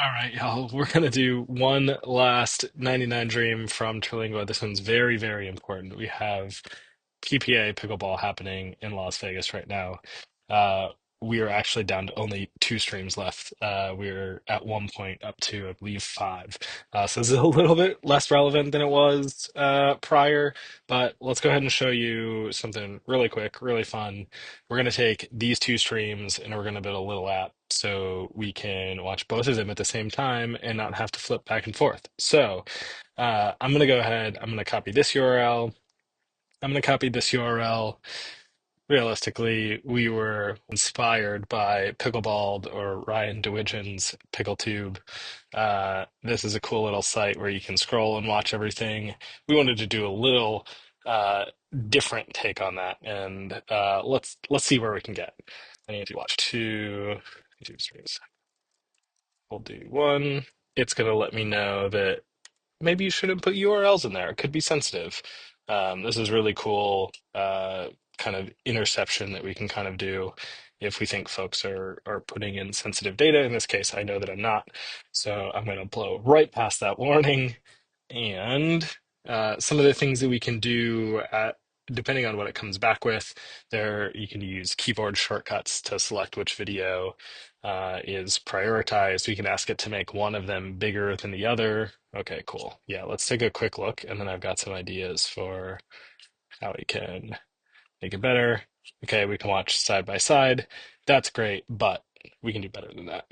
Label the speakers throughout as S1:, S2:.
S1: All right, y'all. We're gonna do one last 99 dream from Terlingua. This one's very, very important. We have PPA pickleball happening in Las Vegas right now. Uh, we are actually down to only two streams left. We're at one point up to, I believe, five. So this is a little bit less relevant than it was prior, but let's go ahead and show you something really quick, really fun. We're going to take these two streams and we're going to build a little app so we can watch both of them at the same time and not have to flip back and forth. So I'm going to go ahead, I'm going to copy this URL. I'm going to copy this URL. Realistically, we were inspired by Pickleball or Ryan DeWidgeon's PickleTube. This is a cool little site where you can scroll and watch everything. We wanted to do a little uh, different take on that, and let's see where we can get. I need to watch two YouTube streams. We'll do one. It's going to let me know that maybe you shouldn't put URLs in there. It could be sensitive. This is really cool, kind of interception that we can kind of do if we think folks are putting in sensitive data. In this case, I know that I'm not, so I'm going to blow right past that warning. And some of the things that we can do depending on what it comes back with, there you can use keyboard shortcuts to select which video is prioritized. We can ask it to make one of them bigger than the other. Okay, cool. Yeah, let's take a quick look, and then I've got some ideas for how we can make it better. Okay, we can watch side by side. That's great, but we can do better than that.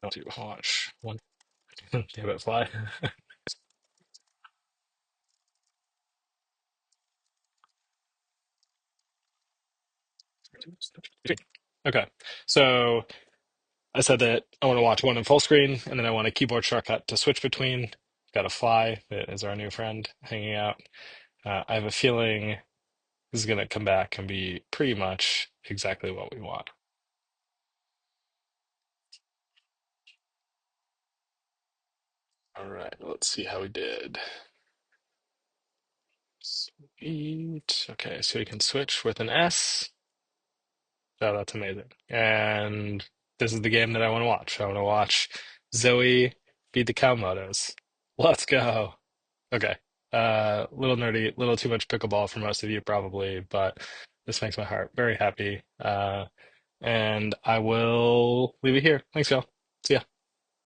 S1: I'll do watch one. Damn it, fly. Okay, so I said that I want to watch one in full screen, and then I want a keyboard shortcut to switch between. Got a fly that is our new friend hanging out. I have a feeling this is going to come back and be pretty much exactly what we want. All right, let's see how we did. Sweet. Okay, so we can switch with an S. Oh, that's amazing. And this is the game that I want to watch. I want to watch Zoe beat the cow motos. Let's go. Okay. Little nerdy, little too much pickleball for most of you probably, but this makes my heart very happy. And I will leave it here. Thanks, y'all.